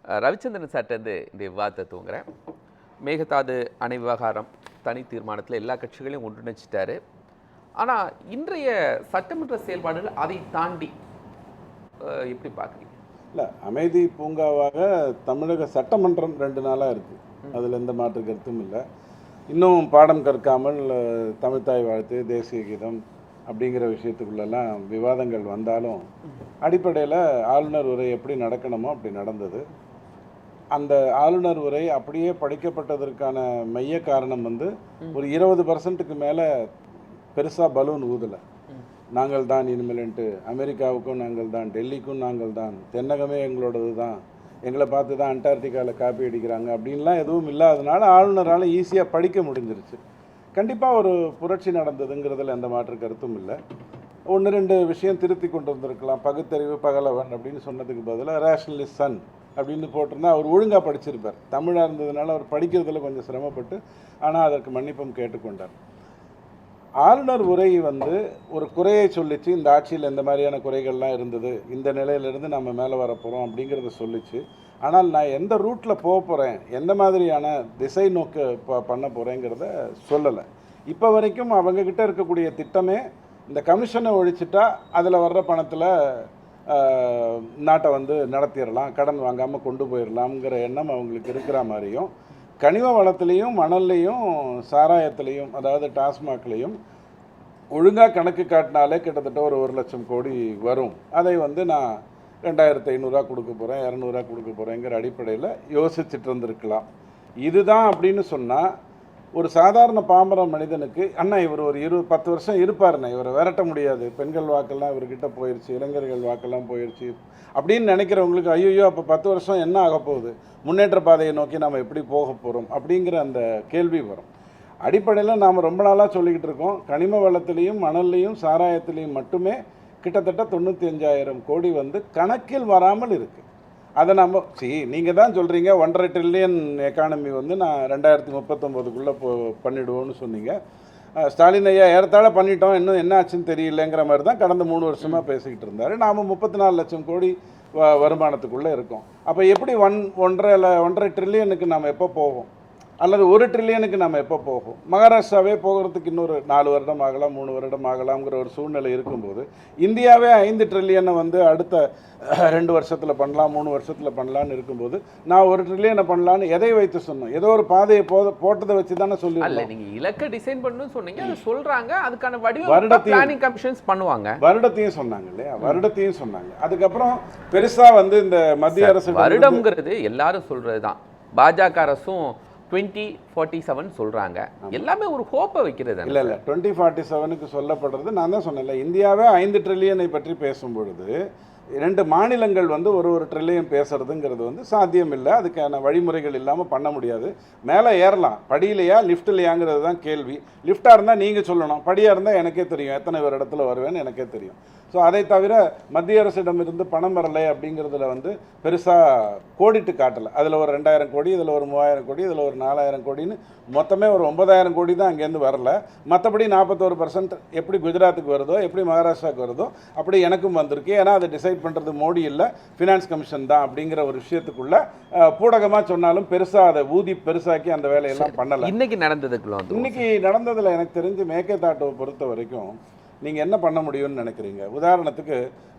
ரவிச்சந்திரன் சார்ட்டேருந்து இந்த விவாதத்தை தூங்குறேன். மேகதாது அணை விவகாரம் தனி தீர்மானத்தில் எல்லா கட்சிகளையும் ஒன்றிணைச்சிட்டாரு. ஆனால் இன்றைய சட்டமன்ற செயல்பாடுகள் அதை தாண்டி எப்படி பார்க்குறீங்க? இல்லை, அமைதி பூங்காவாக தமிழக சட்டமன்றம் 2 நாளாக இருக்குது. அதில் எந்த மாற்று கருத்தும் இல்லை. இன்னும் பாடம் கற்காமல் தமிழ்த்தாய் வாழ்த்து, தேசிய கீதம் அப்படிங்கிற விஷயத்துக்குள்ளெல்லாம் விவாதங்கள் வந்தாலும் அடிப்படையில் ஆளுநர் உரை எப்படி நடக்கணுமோ அப்படி நடந்தது. அந்த ஆளுநர் உரை அப்படியே படிக்கப்பட்டதற்கான மைய காரணம் ஒரு 20% மேலே பெருசாக பலூன் ஊதலை. நாங்கள் தான் இனிமேல்ன்ட்டு அமெரிக்காவுக்கும் நாங்கள் தான், டெல்லிக்கும் நாங்கள் தான், தென்னகமே எங்களோடது தான், எங்களை பார்த்து தான் அண்டார்டிகாவில் காப்பி அடிக்கிறாங்க அப்படின்லாம் எதுவும் இல்லாதனால ஆளுநரால் ஈஸியாக படிக்க முடிஞ்சிருச்சு. கண்டிப்பாக ஒரு புரட்சி நடந்ததுங்கிறதுல எந்த மாற்று கருத்தும் இல்லை. 1-2 விஷயம் திருத்தி கொண்டு வந்திருக்கலாம். பகுத்தறிவு பகலவன் அப்படின்னு சொன்னதுக்கு பதிலாக ரேஷனலிஸ்ட் சன் அப்படின்னு போட்டிருந்தா அவர் ஒழுங்காக படிச்சிருப்பார். தமிழாக இருந்ததுனால அவர் படிக்கிறதுல கொஞ்சம் சிரமப்பட்டு, ஆனால் அதற்கு மன்னிப்பும் கேட்டுக்கொண்டார். ஆளுநர் உரை ஒரு குறையை சொல்லிச்சு. இந்த ஆட்சியில் எந்த மாதிரியான குறைகள்லாம் இருந்தது, இந்த நிலையிலிருந்து நம்ம மேலே வரப்போகிறோம் அப்படிங்கிறத சொல்லிச்சு. ஆனால் நான் எந்த ரூட்டில் போக போகிறேன், எந்த மாதிரியான திசை நோக்க பண்ண போகிறேங்கிறத சொல்லலை. இப்போ வரைக்கும் அவங்கக்கிட்ட இருக்கக்கூடிய திட்டமே இந்த கமிஷனை ஒழிச்சிட்டா அதில் வர்ற பணத்தில் நாட்டை நடத்திடலாம், கடன் வாங்காமல் கொண்டு போயிடலாம்ங்கிற எண்ணம் அவங்களுக்கு இருக்கிற மாதிரியும், கனிம வளத்துலேயும் மணல்லையும் சாராயத்துலேயும் அதாவது டாஸ்மாக்லேயும் ஒழுங்காக கணக்கு காட்டினாலே கிட்டத்தட்ட ஒரு 1,00,000 கோடி வரும். அதை நான் 2,500 கொடுக்க போகிறேன், 200 கொடுக்க போகிறேங்கிற அடிப்படையில் யோசிச்சுட்டு இருந்திருக்கலாம். இதுதான் அப்படின்னு சொன்னால் ஒரு சாதாரண பாமர மனிதனுக்கு அண்ணா இவர் ஒரு 10 வருஷம் இருப்பாருண்ணா, இவரை விரட்ட முடியாது, பெண்கள் வாக்கெல்லாம் இவர்கிட்ட போயிடுச்சு, இளைஞர்கள் வாக்கெல்லாம் போயிடுச்சு அப்படின்னு நினைக்கிறவங்களுக்கு ஐயோ அப்போ 10 வருஷம் என்ன ஆக போகுது, முன்னேற்ற பாதையை நோக்கி நாம் எப்படி போக போகிறோம் அப்படிங்கிற அந்த கேள்வி வரும். அடிப்படையில் நாம் ரொம்ப நாளாக சொல்லிக்கிட்டு இருக்கோம், கனிம வளத்திலையும் மணல்லையும் சாராயத்திலையும் மட்டுமே கிட்டத்தட்ட 95,000 கோடி கணக்கில் வராமல் இருக்குது. அதை நம்ம நீங்கள் தான் சொல்கிறீங்க 1.5 ட்ரில்லியன் எக்கானமி நான் 2039க்குள்ளே பண்ணிவிடுவோன்னு சொன்னீங்க. ஸ்டாலின் ஐயா ஏறத்தாழ பண்ணிட்டோம், இன்னும் என்ன ஆச்சுன்னு தெரியலங்கிற மாதிரி தான் கடந்த 3 வருஷமாக பேசிக்கிட்டு இருந்தார். நாம் 34 லட்சம் கோடி வருமானத்துக்குள்ளே இருக்கோம். அப்போ எப்படி 1.5 ட்ரில்லியனுக்கு நாம் எப்போ போவோம், அல்லது 1 ட்ரில்லியனுக்கு நம்ம எப்போ போகும்? மகாராஷ்டிராவே போகிறதுக்கு இன்னொரு 4 வருடம் ஆகலாம், 3 வருடம் ஆகலாம்ங்கிற ஒரு சூழ்நிலை இருக்கும்போது இந்தியாவே 5 ட்ரில்லியனை அடுத்த 2 வருஷத்தில் பண்ணலாம், 3 வருஷத்தில் பண்ணலான்னு இருக்கும்போது நான் 1 ட்ரில்லியனை பண்ணலான்னு எதை வைத்து சொன்னோம்? ஏதோ ஒரு பாதையை போட்டதை வச்சு தானே சொல்லி. நீங்கள் இலக்கை டிசைன் பண்ணணும்னு சொன்னீங்க, அதை சொல்கிறாங்க, அதுக்கான வடிவம் பிளானிங் கமிஷன்ஸ் பண்ணுவாங்க. வருடத்தையும் சொன்னாங்க இல்லையா, வருடத்தையும் சொன்னாங்க. அதுக்கப்புறம் பெருசாக இந்த மத்திய அரசு வருடம்ங்கிறது எல்லாரும் சொல்கிறது தான். பாஜக அரசும் 2047 சொல்றாங்க. எல்லாமே ஒரு ஹோப்பை வைக்கிறது. இல்லை 2047க்கு சொல்லப்படுறது நான் தான் சொன்னேன்ல, இந்தியாவே 5 ட்ரில்லியனை பற்றி பேசும்பொழுது 2 மாநிலங்கள் ஒரு ட்ரில்லியன் பேசுறதுங்கிறது சாத்தியம் இல்லை. அதுக்கான வழிமுறைகள் இல்லாமல் பண்ண முடியாது. மேலே ஏறலாம், படியிலையா லிஃப்ட்லையாங்கிறது தான் கேள்வி. லிஃப்டாக இருந்தால் நீங்கள் சொல்லணும், படியாக இருந்தால் எனக்கே தெரியும் எத்தனை ஒரு இடத்துல வருவேன்னு எனக்கே தெரியும். ஸோ அதை தவிர மத்திய அரசிடமிருந்து பணம் வரலை அப்படிங்கிறதுல பெருசாக கோடிட்டு காட்டலை. அதில் ஒரு 2,000 கோடி, இதில் ஒரு 3,000 கோடி, இதில் ஒரு 4,000 கோடின்னு மொத்தமே ஒரு 9,000 கோடி தான் அங்கேருந்து வரல. மற்றபடி 41% எப்படி குஜராத்துக்கு வருதோ, எப்படி மகாராஷ்டிராவுக்கு வருதோ அப்படி எனக்கும் வந்திருக்கு. ஏன்னா அதை டிசைட் பண்ணுறது மோடி இல்லை, ஃபினான்ஸ் கமிஷன் தான் அப்படிங்கிற ஒரு விஷயத்துக்குள்ள பூடகமாக சொன்னாலும் பெருசாக அதை ஊதி பெருசாக்கி அந்த வேலையெல்லாம் பண்ணலை. இன்னைக்கு நடந்ததில் எனக்கு தெரிஞ்சு மேகதாட்டுவை பொறுத்த வரைக்கும் நீங்கள் என்ன பண்ண முடியும்னு நினைக்கிறீங்க? உதாரணத்துக்கு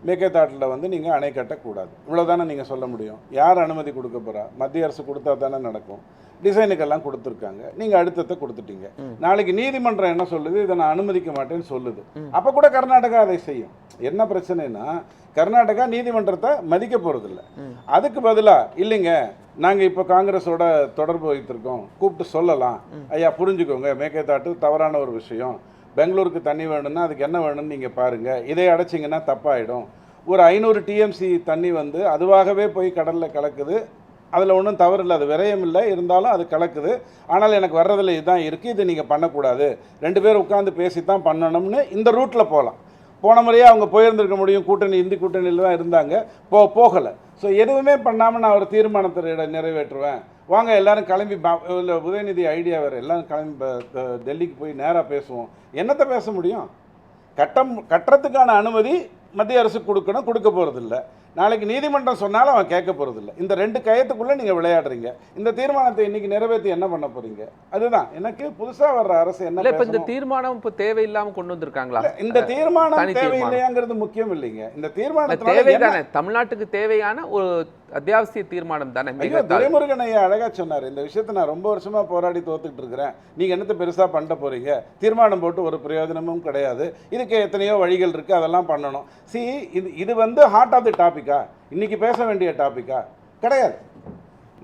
மேகதாட்டில் நீங்கள் அணை கட்டக்கூடாது, இவ்வளோதானே நீங்கள் சொல்ல முடியும். யார் அனுமதி கொடுக்க போகிறா? மத்திய அரசு கொடுத்தா தானே நடக்கும். டிசைனுக்கெல்லாம் கொடுத்துருக்காங்க, நீங்கள் அடுத்தத்தை கொடுத்துட்டீங்க. நாளைக்கு நீதிமன்றம் என்ன சொல்லுது? இதை நான் அனுமதிக்க மாட்டேன்னு சொல்லுது. அப்போ கூட கர்நாடகா அதை செய்யும். என்ன பிரச்சனைனா, கர்நாடகா நீதிமன்றத்தை மதிக்க போகிறதில்ல. அதுக்கு பதிலாக இல்லைங்க, நாங்கள் இப்போ காங்கிரஸோட தொடர்பு வைத்திருக்கோம், கூப்பிட்டு சொல்லலாம், ஐயா புரிஞ்சுக்கோங்க, மேகதாட்டு தவறான ஒரு விஷயம், பெங்களூருக்கு தண்ணி வேணும்னா அதுக்கு என்ன வேணும்னு நீங்கள் பாருங்கள், இதை அடைச்சிங்கன்னா தப்பாயிடும். ஒரு 500 டிஎம்சி தண்ணி அதுவாகவே போய் கடலில் கலக்குது, அதில் ஒன்றும் தவறு இல்லை, அது விரயம் இல்லை, இருந்தாலும் அது கலக்குது. ஆனால் எனக்கு வர்றதில் இதுதான் இருக்குது, இது நீங்கள் பண்ணக்கூடாது, 2 பேர் உட்காந்து பேசித்தான் பண்ணணும்னு இந்த ரூட்டில் போகலாம். போன முறையே அவங்க போயிருந்திருக்க முடியும், கூட்டணி இந்தி கூட்டணியில் தான் இருந்தாங்க, போகலை. ஸோ எதுவுமே பண்ணாமல் நான் ஒரு தீர்மானத்தை நிறைவேற்றுவேன், வாங்க எல்லாரும் கிளம்பி உதயநிதி ஐடியா வேறு, எல்லோரும் கிளம்பி டெல்லிக்கு போய் நேராக பேசுவோம். என்னத்தை பேச முடியும்? கட்டுறதுக்கான அனுமதி மத்திய அரசு கொடுக்கணும், கொடுக்க போகிறதில்ல. நாளைக்கு நீதிமன்றம் சொன்னாலும் அவன் கேட்க போகிறதில்ல. இந்த 2 கயத்துக்குள்ளே நீங்கள் விளையாடுறீங்க. இந்த தீர்மானத்தை இன்னைக்கு நிறைவேற்றி என்ன பண்ண போகிறீங்க? அதுதான் எனக்கு புதுசாக வர்ற அரசு என்ன இல்ல இப்ப இந்த தீர்மானம் இப்ப தேவையில்லாம கொண்டு வந்திருக்காங்களா? இந்த தீர்மானம் தேவையில்லையாங்கிறது முக்கியம் இல்லைங்க. இந்த தீர்மானத்தினால தேவைதானே, தமிழ்நாட்டுக்கு தேவையான ஒரு அத்தியாவசிய தீர்மானம் தானே. துரைமுருகன் ஐயா அழகா சொன்னார், இந்த விஷயத்தை நான் ரொம்ப வருஷமா போராடி தோத்துக்கிட்டு இருக்கிறேன், நீங்க என்னத்தை பெருசா பண்ண போறீங்க, தீர்மானம் போட்டு ஒரு பிரயோஜனமும் கிடையாது, இதுக்கு எத்தனையோ வழிகள் இருக்கு, அதெல்லாம் பண்ணணும். இது வந்து ஹார்ட் ஆஃப் தி டாபிக்கா, இன்னைக்கு பேச வேண்டிய டாபிக்கா கிடையாது.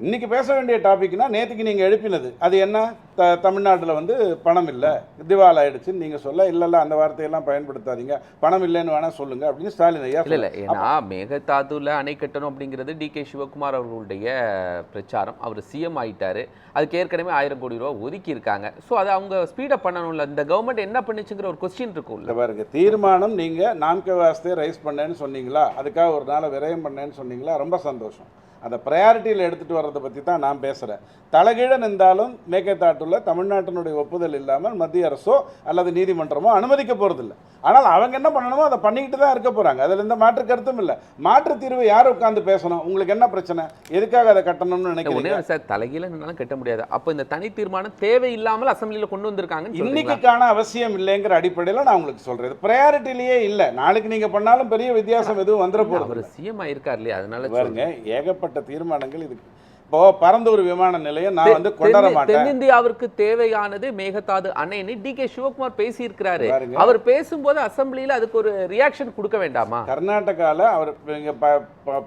இன்னைக்கு பேச வேண்டிய டாபிக்னா நேற்றுக்கு நீங்கள் எழுப்பினது அது என்ன, தமிழ்நாட்டில் வந்து பணம் இல்லை, திவால் ஆயிடுச்சுன்னு நீங்கள் சொல்ல, இல்லைல்ல அந்த வார்த்தையெல்லாம் பயன்படுத்தாதீங்க, பணம் இல்லைன்னு வேணால் சொல்லுங்க அப்படின்னு ஸ்டாலின் ஐயா. இல்லை ஏன்னா மேகதாதுல அணை கட்டணும் அப்படிங்கிறது DK சிவகுமார் அவர்களுடைய பிரச்சாரம். அவர் சிஎம் ஆயிட்டாரு, அதுக்கு ஏற்கனவே 1000 கோடி ரூபா ஒதுக்கி இருக்காங்க. ஸோ அதை அவங்க ஸ்பீடப் பண்ணணும்ல, இந்த கவர்மெண்ட் என்ன பண்ணுச்சுங்கிற ஒரு கொஸ்டின் இருக்கும்ல. பாருங்க, தீர்மானம் நீங்கள் நான்கு வாஸ்தே ரைஸ் பண்ணேன்னு சொன்னீங்களா, அதுக்காக ஒரு நாளை விரயம் பண்ணேன்னு சொன்னீங்களா, ரொம்ப சந்தோஷம். அந்த ப்ரையாரிட்டியில் எடுத்துகிட்டு வர்றதை பற்றி தான் நான் பேசுகிறேன். தலைகீழ நின்றாலும் மேகதாட்டுல தமிழ்நாட்டினுடைய ஒப்புதல் இல்லாமல் மத்திய அரசோ அல்லது நீதிமன்றமோ அனுமதிக்க போகிறதில்ல. ஆனால் அவங்க என்ன பண்ணணுமோ அதை பண்ணிக்கிட்டு தான் இருக்க போகிறாங்க. அதில் எந்த மாற்று கருத்தும் இல்லை. மாற்று தீர்வு யார் உட்காந்து பேசணும், உங்களுக்கு என்ன பிரச்சனை, எதுக்காக அதை கட்டணும்னு நினைக்கிறீங்க? சார் தலைகீழ நின்னாலும் கட்ட முடியாது. அப்போ இந்த தனி தீர்மானம் தேவையில்லாமல் அசம்பிளியில் கொண்டு வந்திருக்காங்க. இன்னைக்கான அவசியம் இல்லைங்கிற அடிப்படையில் நான் உங்களுக்கு சொல்கிறேன், ப்ரையாரிட்டிலேயே இல்லை. நாளைக்கு நீங்கள் பண்ணாலும் பெரிய வித்தியாசம் எதுவும் வந்துட போகிறது. அவர் சிஎம் ஆயிருக்கார் இல்லையா, அதனால பாருங்க ஏகப்பட்ட தீர்மானங்கள் இதுக்கு. இப்போ பரந்தூர் விமான நிலையம் நான் வந்து கொண்டாட மாட்டேன். தென்னிந்தியாவிற்கு தேவையானது மேகதாது அணைன்னு DK சிவகுமார் பேசியிருக்கிறாரு. அவர் பேசும்போது அசம்பிளியில் அதுக்கு ஒரு ரியாக்ஷன் கொடுக்க வேண்டாமா? கர்நாடகாவில் அவர்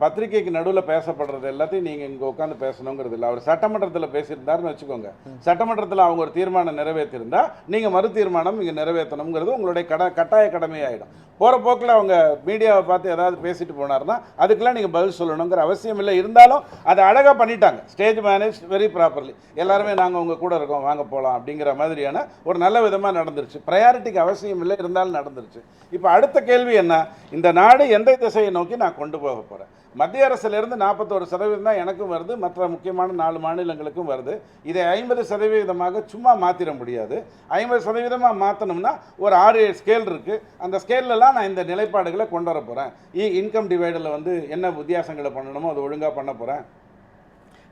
பத்திரிகைக்கு நடுவில் பேசப்படுறது எல்லாத்தையும் நீங்கள் இங்கே உட்காந்து பேசணுங்கிறது இல்லை. அவர் சட்டமன்றத்தில் பேசியிருந்தாருன்னு வச்சுக்கோங்க, சட்டமன்றத்தில் அவங்க ஒரு தீர்மானம் நிறைவேற்றிருந்தா நீங்கள் மறு தீர்மானம் இங்கே நிறைவேற்றணுங்கிறது உங்களுடைய கட்டாய கடமையாயிடும். போகிற போக்கில் அவங்க மீடியாவை பார்த்து ஏதாவது பேசிட்டு போனார்னா அதுக்கெல்லாம் நீங்கள் பதில் சொல்லணுங்கிற அவசியம் இல்லை. இருந்தாலும் அதை அழகாக பண்ணிட்டாங்க, ஸ்டேஜ் மேனேஜ் வெரி ப்ராப்பர்லி. எல்லாருமே நாங்கள் உங்கள் கூட இருக்கோம், வாங்க போகலாம் அப்படிங்கிற மாதிரியான ஒரு நல்ல விதமாக நடந்துருச்சு. ப்ரையாரிட்டிக்கு அவசியம் இல்லை, இருந்தாலும் நடந்துருச்சு. இப்போ அடுத்த கேள்வி என்ன, இந்த நாடு எந்த திசையை நோக்கி நான் கொண்டு போக போகிறேன்? மத்திய அரசிலிருந்து 41% தான் எனக்கும் வருது, மற்ற முக்கியமான 4 மாநிலங்களுக்கும் வருது. இதை 50% சும்மா மாற்றிட முடியாது. 50% மாற்றணும்னா ஒரு 6-7 ஸ்கேல் இருக்குது. அந்த ஸ்கேல்லாம் நான் இந்த நிலைப்பாடுகளை கொண்டு வர போகிறேன். இன்கம் டிவைடில் வந்து என்ன வித்தியாசங்களை பண்ணணுமோ அதை ஒழுங்காக பண்ண போகிறேன்.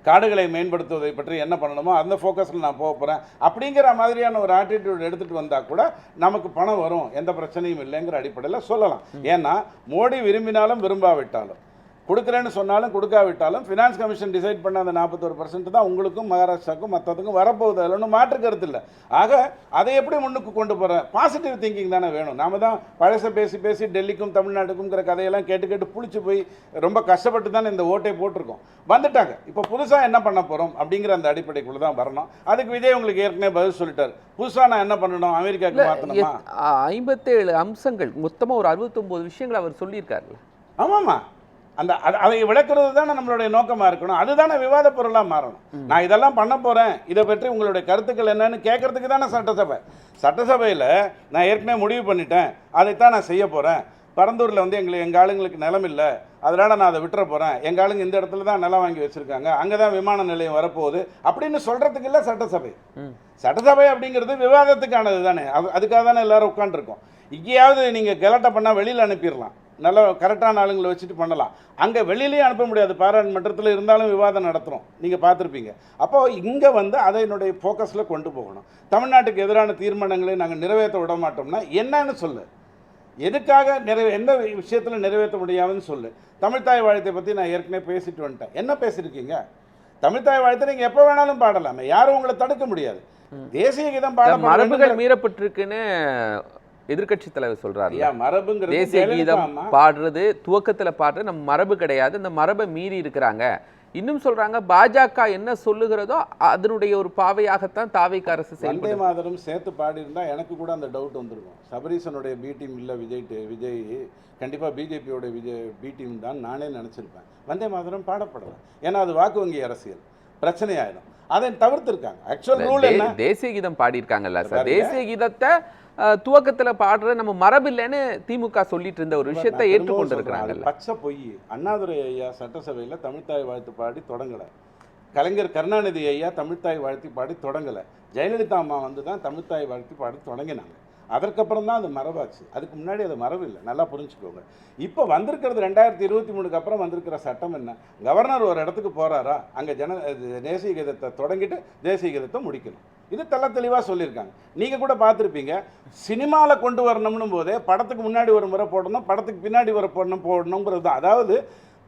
காடுகளை மேம்படுத்துவதை பற்றி என்ன பண்ணணுமோ அந்த ஃபோக்கஸில் நான் போக போகிறேன் அப்படிங்கிற மாதிரியான ஒரு ஆட்டிடியூட் எடுத்துகிட்டு வந்தால் கூட நமக்கு பணம் வரும், எந்த பிரச்சனையும் இல்லைங்கிற அடிப்படையில் சொல்லலாம். ஏன்னா மோடி விரும்பினாலும் விரும்பாவிட்டாலும், கொடுக்குறேன்னு சொன்னாலும் கொடுக்காவிட்டாலும், ஃபினான்ஸ் கமிஷன் டிசைட் பண்ண அந்த 41% தான் உங்களுக்கும் மகாராஷ்டிராவுக்கும் மற்றதுக்கும் வரப்போகுது. அதில் ஒன்றும் மாற்று கருத்து இல்லை. ஆக அதை எப்படி முன்னுக்கு கொண்டு போகிறேன்? பாசிட்டிவ் திங்கிங் தானே வேணும். நாம தான் பழசை பேசி பேசி டெல்லிக்கும் தமிழ்நாட்டுக்குங்கிற கதையெல்லாம் கேட்டு கேட்டு புளிச்சு போய் ரொம்ப கஷ்டப்பட்டு தானே இந்த ஓட்டை போட்டிருக்கோம். வந்துட்டாங்க, இப்போ புதுசாக என்ன பண்ண போகிறோம் அப்படிங்கிற அந்த அடிப்படைக்குள்ளே தான் வரணும். அதுக்கு விஜய் உங்களுக்கு ஏற்கனவே பதில் சொல்லிட்டார். புதுசாக நான் என்ன பண்ணணும், அமெரிக்காவுக்கு மாற்றணுமா? 57 அம்சங்கள் மொத்தமாக ஒரு 69 விஷயங்கள் அவர் சொல்லியிருக்காருல்ல. ஆமாம்மா, அந்த அதை விளக்குறது தானே நம்மளுடைய நோக்கமாக இருக்கணும். அதுதானே விவாத பொருளாக மாறணும். நான் இதெல்லாம் பண்ண போகிறேன், இதை பற்றி உங்களுடைய கருத்துக்கள் என்னன்னு கேட்கறதுக்கு தானே சட்டசபை. சட்டசபையில் நான் ஏற்கனவே முடிவு பண்ணிட்டேன், அதைத்தான் நான் செய்ய போகிறேன். பரந்தூரில் வந்து எங்கள் ஆளுங்களுக்கு நிலம் இல்லை, அதனால் நான் அதை விட்டுற போகிறேன். எங்கள் ஆளுங்க இந்த இடத்துல தான் நிலம் வாங்கி வச்சுருக்காங்க, அங்கே தான் விமான நிலையம் வரப்போகுது அப்படின்னு சொல்கிறதுக்கு இல்லை சட்டசபை. சட்டசபை அப்படிங்கிறது விவாதத்துக்கானது தானே. அதுக்காக தானே எல்லோரும் உட்காந்துருக்கோம். இங்கேயாவது நீங்கள் கலட்டை பண்ணால் வெளியில் அனுப்பிடலாம், நல்ல கரெக்டான ஆளுங்களை வச்சுட்டு பண்ணலாம். அங்கே வெளியிலேயே அனுப்ப முடியாது, பாராளுமன்றத்தில் இருந்தாலும் விவாதம் நடத்துகிறோம், நீங்கள் பார்த்துருப்பீங்க. அப்போது இங்கே வந்து அதனுடைய ஃபோக்கஸில் கொண்டு போகணும். தமிழ்நாட்டுக்கு எதிரான தீர்மானங்களை நாங்கள் நிறைவேற்ற விட மாட்டோம்னா என்னன்னு சொல்லு, எதுக்காக எந்த விஷயத்தில் நிறைவேற்ற முடியாதுன்னு சொல்லு. தமிழ்தாய் வாழ்த்தை பற்றி நான் ஏற்கனவே பேசிட்டு வந்துட்டேன். என்ன பேசியிருக்கீங்க? தமிழ்தாய் வாழ்த்தை நீங்கள் எப்போ வேணாலும் பாடலாமே, யாரும் உங்களை தடுக்க முடியாது. தேசிய கீதம் பாட மரபுகள் மீறப்பட்டிருக்குன்னு எதிர்கட்சி தலைவர் சொல்றாரு. மரபுங்கிறது தேசிய கீதம் பாடுறது, துவக்கத்துல பாடுறது நம்ம மரபு கிடையாது, இந்த மரபை மீறி இருக்கிறாங்க. இன்னும் சொல்றாங்க பாஜக என்ன சொல்லுகிறதோ அதனுடைய ஒரு பாவையாகத்தான் தாவேக அரசு செயல்படுது. வந்தே மாதரம் சேர்த்து பாடி இருந்தா எனக்கு கூட அந்த டவுட் வந்திருக்கும். சபரீசனுடைய பி டீம் இல்லை, விஜய் கண்டிப்பாக பிஜேபியோட பி டீம் தான் நானே நினச்சிருப்பேன். வந்தே மாதரம் பாடப்படலை, ஏன்னா அது வாக்கு வங்கி அரசியல், பிரச்சனையாயிடும். அதை தவிர்த்திருக்காங்க. ஆக்சுவல் ரூல் என்ன, தேசிய கீதம் பாடியிருக்காங்கல்ல சார், தேசிய கீதத்தை துவக்கத்தில் பாடுற நம்ம மரபு இல்லைன்னு திமுக சொல்லிட்டு இருந்த ஒரு விஷயத்தை ஏற்றுக்கொண்டு இருக்கிறாங்க. பச்சை பொய். அண்ணாதுரை ஐயா சட்டசபையில் தமிழ்தாய் வாழ்த்து பாடி தொடங்கலை, கலைஞர் கருணாநிதி ஐயா தமிழ்தாய் வாழ்த்து பாடி தொடங்கலை, ஜெயலலிதா அம்மா வந்து தான் தமிழ்தாய் வாழ்த்து பாடி தொடங்கினாங்க. அதற்கப்புறம் தான் அது மரபாச்சு. அதுக்கு முன்னாடி அது மரபு இல்லை, நல்லா புரிஞ்சுக்கோங்க. இப்போ வந்திருக்கிறது 2023க்கு அப்புறம் வந்திருக்கிற சட்டம் என்ன? கவர்னர் ஒரு இடத்துக்கு போகிறாரா, அங்கே தேசிய கீதத்தை தொடங்கிட்டு தேசிய கீதத்தை முடிக்கணும். இது தெளிவாக சொல்லியிருக்காங்க. நீங்கள் கூட பார்த்துருப்பீங்க, சினிமாவில் கொண்டு வரணும்னும் போதே படத்துக்கு முன்னாடி ஒரு முறை போடணும், படத்துக்கு பின்னாடி ஒரு போடணுங்கிறது தான். அதாவது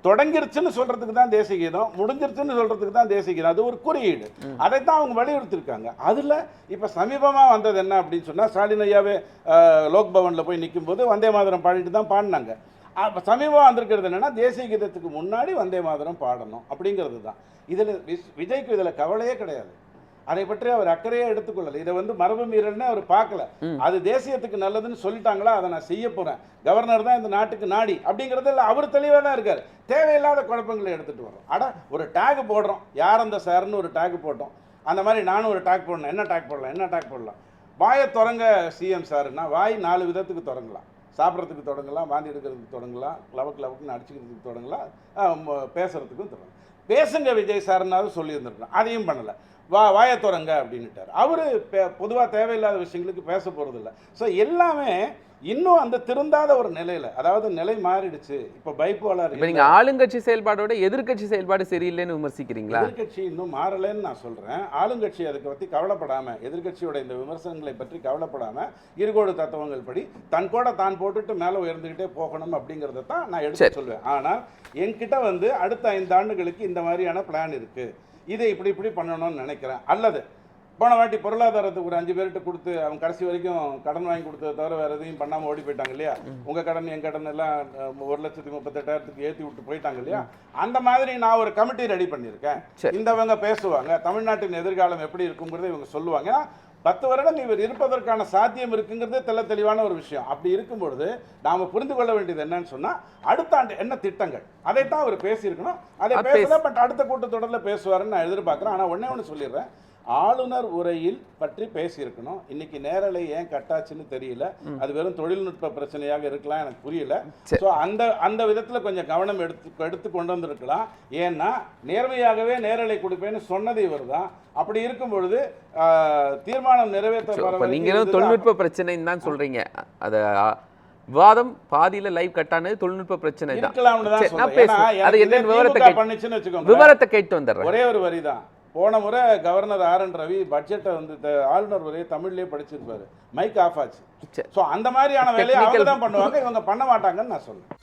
தொடங்கிருச்சுன்னு சொல்கிறதுக்கு தான் தேசிய கீதம், முடிஞ்சிருச்சுன்னு சொல்கிறதுக்கு தான் தேசிய கீதம். அது ஒரு குறியீடு. அதைத்தான் அவங்க வலியுறுத்திருக்காங்க. அதில் இப்போ சமீபமாக வந்தது என்ன அப்படின்னு சொன்னால், ஸ்டாலின் ஐயாவே லோக் பவனில் போய் நிற்கும்போது வந்தே மாதரம் பாடிட்டு தான் பாடினாங்க. அப்போ சமீபமாக வந்திருக்கிறது என்னென்னா, தேசிய கீதத்துக்கு முன்னாடி வந்தே மாதரம் பாடணும் அப்படிங்கிறது தான். இதில் விஜய்க்கு இதில் கவலையே கிடையாது. அதை பற்றி அவர் அக்கறையே எடுத்துக்கொள்ளல. இதை மரபு மீறல்னு அவர் பார்க்கல. அது தேசியத்துக்கு நல்லதுன்னு சொல்லிட்டாங்களா, அதை நான் செய்ய போறேன், கவர்னர் தான் இந்த நாட்டுக்கு நாடி அப்படிங்கிறதுல அவர் தெளிவாக தான் இருக்காரு. தேவையில்லாத குழப்பங்களை எடுத்துட்டு வரோம். அட ஒரு டேக் போடுறோம், யார் அந்த சார்னு ஒரு டேக் போட்டோம். அந்த மாதிரி நானும் ஒரு டேக் போடணும். என்ன டேக் போடலாம்? வாயை தொடங்க சிஎம் சாருன்னா, வாய் 4 விதத்துக்கு தொடங்கலாம். சாப்பிட்றதுக்கு தொடங்கலாம், வாந்தி எடுக்கிறதுக்கு தொடங்கலாம், லவக்குன்னு அடிச்சுக்கிறதுக்கு தொடங்கலாம், பேசுறதுக்கும் தொடங்கலாம். பேசுங்க விஜய் சார்னாலும் சொல்லியிருந்துருக்கோம், அதையும் பண்ணலை. வாயை திறங்க அப்படின்னுட்டார். அவர் பொதுவாக தேவையில்லாத விஷயங்களுக்கு பேச போகிறதில்ல. ஸோ எல்லாமே இன்னும் அந்த திருந்தாத ஒரு நிலையில், அதாவது நிலை மாறிடுச்சு. இப்போ பைப்போலார். இப்போ நீங்கள் ஆளுங்கட்சி செயல்பாடோட எதிர்கட்சி செயல்பாடு சரியில்லைன்னு விமர்சிக்கிறீங்களா? எதிர்கட்சி இன்னும் மாறலைன்னு நான் சொல்கிறேன். ஆளுங்கட்சி அதுக்கு பற்றி கவலைப்படாமல், எதிர்கட்சியோட இந்த விமர்சனங்களை பற்றி கவலைப்படாமல், இருகோடு தத்துவங்கள் படி தன் கூட தான் போட்டுட்டு மேலே உயர்ந்துக்கிட்டே போகணும் அப்படிங்கிறத தான் நான் எடுத்து சொல்லுவேன். ஆனால் என்கிட்ட அடுத்த 5 ஆண்டுகளுக்கு இந்த மாதிரியான பிளான் இருக்குது, இதை இப்படி பண்ணணும்னு நினைக்கிறேன். அல்லது போன வாட்டி பொருளாதாரத்துக்கு ஒரு 5 பேர்கிட்ட கொடுத்து அவங்க கடைசி வரைக்கும் கடன் வாங்கி கொடுத்ததை தவிர வேறு எதையும் பண்ணாமல் ஓடி போயிட்டாங்க இல்லையா? உங்கள் கடன் என் கடன் எல்லாம் 1,38,000 ஏற்றி விட்டு போயிட்டாங்க இல்லையா? அந்த மாதிரி நான் ஒரு கமிட்டி ரெடி பண்ணியிருக்கேன். இந்தவங்க பேசுவாங்க, தமிழ்நாட்டின் எதிர்காலம் எப்படி இருக்குங்கிறத இவங்க சொல்லுவாங்க. 10 வருடம் இவர் இருப்பதற்கான சாத்தியம் இருக்குங்கிறது தெளிவான ஒரு விஷயம். அப்படி இருக்கும்பொழுது நாம் புரிந்து கொள்ள வேண்டியது என்னன்னு சொன்னால், அடுத்த ஆண்டு என்ன திட்டங்கள், அதைத்தான் அவர் பேசியிருக்கணும். அதை பேசல, பட் அடுத்த கூட்டத்தொடரில் பேசுவாருன்னு நான் எதிர்பார்க்குறேன். ஆனால் ஒன்று சொல்லிடுறேன், ஆளுநர் உரையில் பற்றி பேசியிருக்கணும். இன்னைக்கு நேரலை ஏன் கட்டாச்சுன்னு தெரியல. அது வெறும் தொழில்நுட்ப பிரச்சனையாக இருக்கலாம், எனக்கு புரியல. ஸோ அந்த விதத்தில் கொஞ்சம் கவனம் எடுத்து கொண்டு வந்திருக்கலாம். ஏன்னா நேர்மையாகவே நேரலை கொடுப்பேன்னு சொன்னது இவர் தான். அப்படி இருக்கும் பொழுது தீர்மானம் நிறைவேற்ற நீங்களும் தொழில்நுட்ப பிரச்சனைன்னு தான் சொல்றீங்க. அது விவாதம் பாதியில லைவ் கட்டானது தொழில்நுட்ப பிரச்சனை தான். விவரத்தை கேட்டு வந்துடுறேன். ஒரே ஒரு வரி தான். போன முறை கவர்னர் RN ரவி பட்ஜெட்டை ஆளுநர் வரையை தமிழ்லேயே படிச்சிருப்பாரு, மைக் ஆஃப் ஆச்சு. ஸோ அந்த மாதிரியான வேலையை அவங்க தான் பண்ணுவாங்க, இவங்க பண்ண மாட்டாங்கன்னு நான் சொல்லுவேன்.